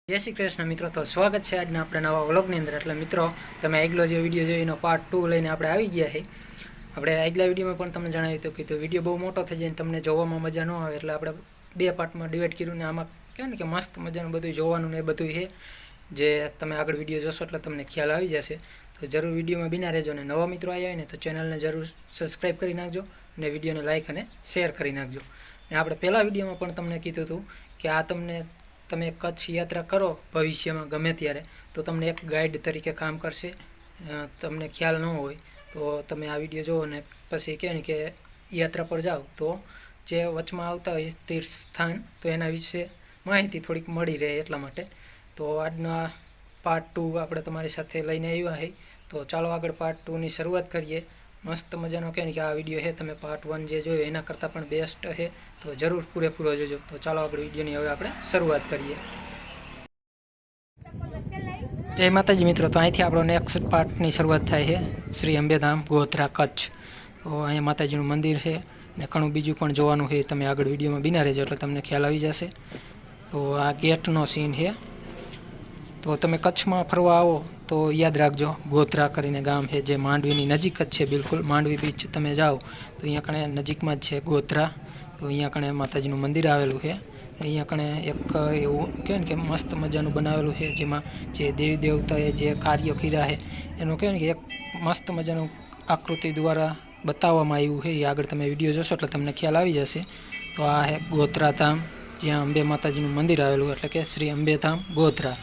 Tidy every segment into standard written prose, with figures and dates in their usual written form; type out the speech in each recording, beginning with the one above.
जय श्री कृष्ण मित्रों। तो स्वागत है आज अपने नवा व्लॉगनी अंदर। એટલે મિત્રો તમે આગલો જે વિડિયો જોયો એનો પાર્ટ 2 લઈને આપણે આવી ગયા છે। આપણે આગલા વિડિયોમાં પણ તમને જણાવ્યું હતું કે વિડિયો બહુ મોટો થઈ જાય તમને જોવામાં મજા ન આવે એટલે આપણે બે પાર્ટમાં ડિવાઇડ કર્યું ને આમાં કહેવાય ને કે મસ્ત મજાનું બધું જોવાનું ને બધું છે જે તમે આગળ વિડિયો જોશો એટલે તમને ખ્યાલ આવી જશે। તો જરૂર વિડિયોમાં બિના રહેજો ને નવા મિત્રો આવ્યા હોય ને તો ચેનલને જરૂર સબસ્ક્રાઇબ કરી નાખજો અને વિડિયોને લાઈક અને શેર કરી નાખજો। ને આપણે પહેલા વિડિયોમાં પણ તમને કીધું હતું કે આ તમે કચ્છ યાત્રા કરો ભવિષ્યમાં ગમે ત્યારે તો તમને એક ગાઈડ તરીકે કામ કરશે। તમને ખ્યાલ ન હોય તો તમે આ વિડીયો જુઓ અને પછી કહે ને કે યાત્રા પર જાઓ તો જે વચમાં આવતા હોય તીર્થ સ્થાન તો એના વિશે માહિતી થોડીક મળી રહે એટલા માટે। તો આજના પાર્ટ 2 આપણે તમારી સાથે લઈને આવ્યા છે। તો ચાલો આગળ પાર્ટ 2 ની શરૂઆત કરીએ। मस्त मजानो कहने कि आ विडियो है तमे पार्ट 1 जे जोयो एना करता पण बेस्ट है तो जरूर पूरेपूरो जोजो। तो चलो आगळ विडियोनी हवे आपणे शरूआत करीए। जय माताजी मित्रों। तो અહીંથી આપણો નેક્સ્ટ પાર્ટની શરૂઆત થાય છે શ્રી અંબેધામ ગોધરા કચ્છ। તો અહીંયા માતાજીનું મંદિર છે ને ઘણું બીજું પણ જોવાનું છે। તમે આગળ વિડીયોમાં બિના રહેજો એટલે તમને ખ્યાલ આવી જશે। તો આ ગેટનો સીન છે। तो तमे कच्छ में फरवा आओ तो याद रखो गोधरा करीने गाम है जे मांडवी नजीक ज है। बिल्कुल मांडवी बीच तमे जाओ तो अँ कणे नजीक में है गोधरा। तो अँ कणे माताजीनु मंदिर आवेलू है। अँ कणे एक एवं कहें कि मस्त मजानु बनावेलू है जेमां जे देवी देवताए जे कार्य कर्या है एनु कहें कि एक मस्त मजानु आकृति द्वारा बताववामां आव्युं है। आगळ तमे विडियो जोशो एटले तमने ख्याल आवी जशे। तो आ है गोधरा धाम ज्यां अंबे माताजीनु मंदिर आवेलू एटले के श्री अंबेधाम गोधरा।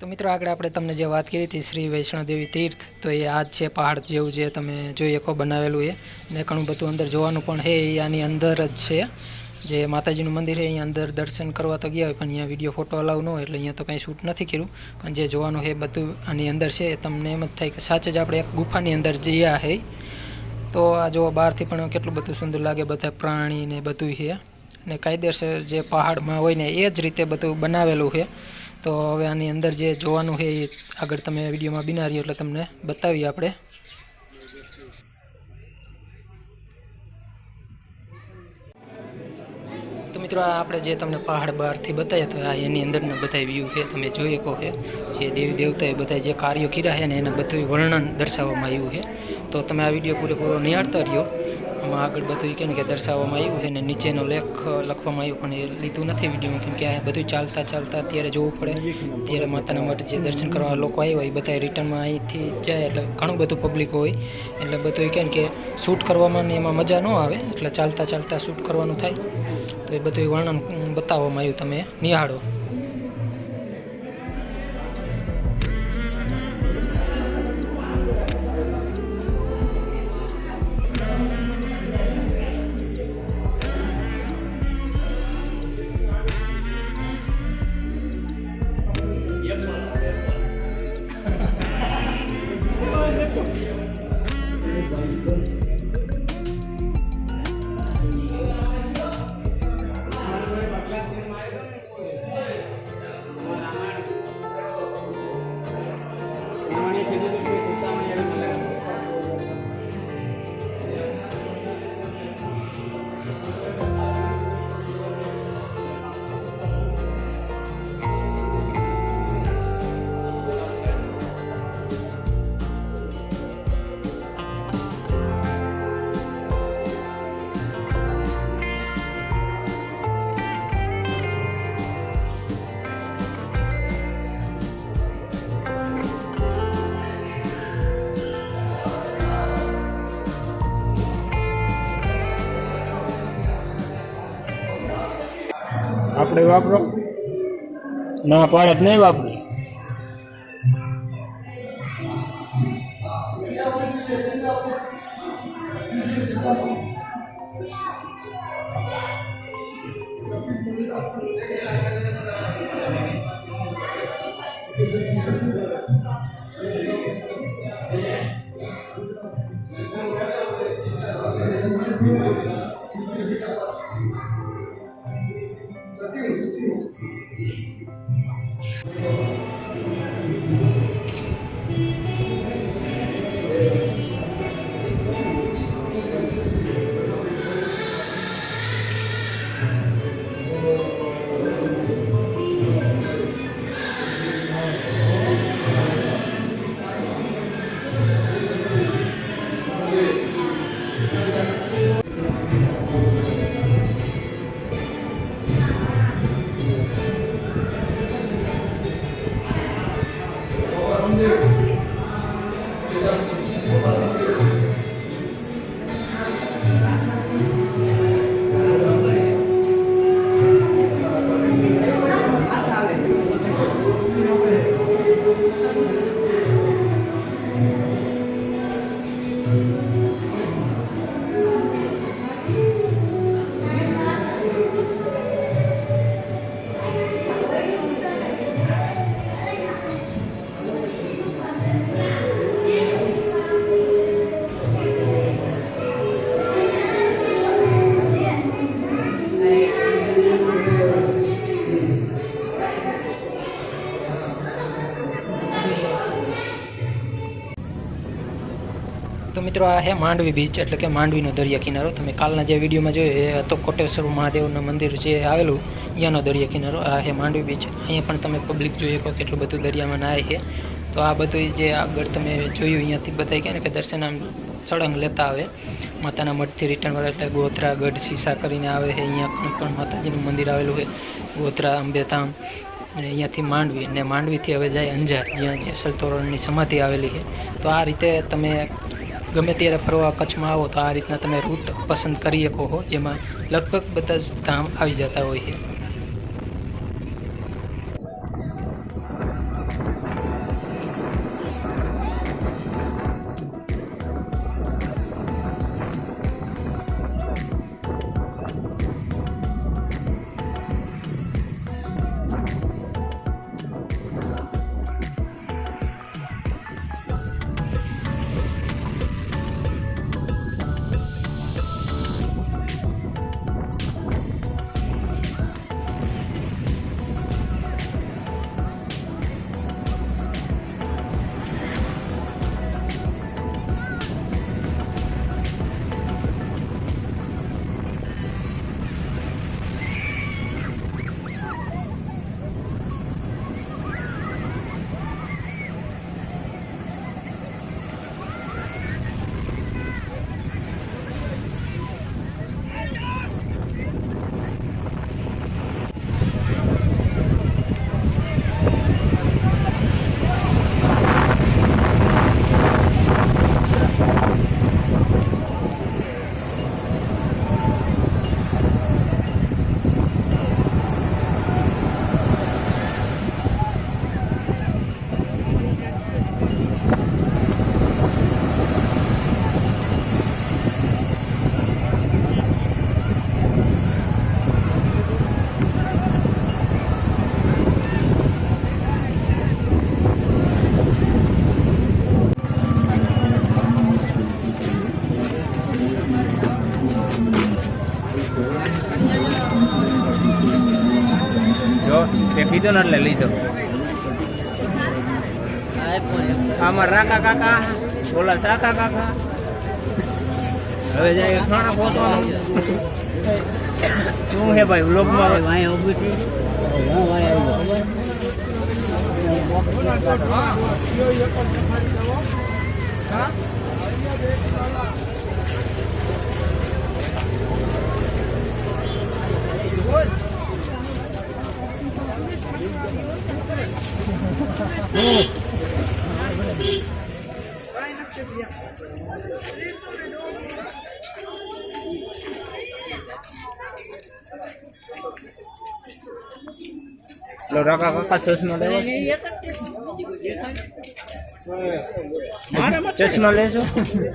तो मित्रों आगे आपणे तमने जे बात करी थी श्री वैष्णोदेवी तीर्थ तो ये आज है पहाड़ जेवुं जे तमे जोई शको बनावेलुं है ने घणुं बधुं अंदर जोवानुं पण है। आनी अंदर ज छे जे माताजीनुं मंदिर है। अहीं अंदर दर्शन करवा तो गया पण अहीं विडियो फोटो अलाउ न होय એટલે अहीं तो कंई शूट नथी कर्युं पण जे जोवानुं है बधुं आनी अंदर छे। तमने एम ज थाय के साचे ज आपणे एक गुफानी अंदर जया है। तो आ जो बहारथी पण केटलुं बधुं सुंदर लागे बधा प्राणी ने बधुं है ने कायदेसर जे पहाड़मां होय ने ए ज रीते बधुं बनावेलुं है। तो हवे आनी अंदर जे जोवानुं है आगळ तमे विडियोमां बिना रह्यो એટલે તમને બતાવીએ આપણે। तो मित्रों आपणे जे तमने पहाड़ बहारथी बताव्या तो आ एनी अंदरना बधा व्यू है तमे जोई शको छो। जे देवी देवताए बधा जे कार्यो कर्या है ने एना बधुं वर्णन दर्शाववामां आव्युं है। तो तमे आ विडियो पूरेपूरो निहाळता रह्यो। आमां आगळ बधुं कहें कि दर्शाववामां आव्युं है ने नीचेनो लेख लखवामां आव्यो पण ए लीधुं नथी विडियोमां केम के आ बधुं चालता चालता अत्यारे जोवुं पड़े। त्यारे माताना मठ जे दर्शन करवा लोको आव्या होय बधाय रिटर्नमां અહીંથી જાય એટલે ઘણું બધું પબ્લિક હોય એટલે બધું કહેન કે શૂટ કરવામાં ને એમાં મજા ન આવે એટલે ચાલતા ચાલતા શૂટ કરવાનું થાય। તો એ બધું વર્ણન બતાવવામાં આવ્યું તમે નિહાળો। આપણે વાપરો ના પાડત નહીં વાપરી તો મિત્રો આ છે માંડવી બીચ, એટલે કે માંડવીનો દરિયા કિનારો. તમે કાલના જે વિડીયોમાં જોયો એ હતો કોટેશ્વર મહાદેવનું મંદિર જે આવેલું અહીંયાનો દરિયા કિનારો. આ છે માંડવી બીચ. અહીંયા પણ તમે પબ્લિક જોઈ શકો કેટલું બધું દરિયામાં નાય છે. તો આ બધું જે આગળ તમે જોયું અહીંયાથી બતાવી ગયા ને કે દર્શન આમ સળંગ લેતા આવે માતાના મઠથી રિટર્ન વાળા, એટલે ગોધરા ગઢ સીસા કરીને આવે છે. અહીંયા પણ માતાજીનું મંદિર આવેલું છે, ગોધરા અંબેધામ. અને અહીંયાથી માંડવી, અને માંડવીથી હવે જાય અંજાર, જ્યાં જેસલ તોરણની સમાધિ આવેલી છે. તો આ રીતે તમે ગમે ત્યારે ફરવા કચ્છમાં આવો તો આ રીતના તમે રૂટ પસંદ કરી શકો છો, જેમાં લગભગ બધા જ ધામ આવી જતા હોય છે. જો તે કીધું ને એટલે લીધો. આમાં રાકા કાકા, ઓલા સાકા કાકા. હવે જાય ખાણા પહોંચવાનું. શું હે ભાઈ વ્લોગમાં વાય ઊભી થઈ? રાકા કાકા ચશ્મા લેવા ચશ્મા લેશો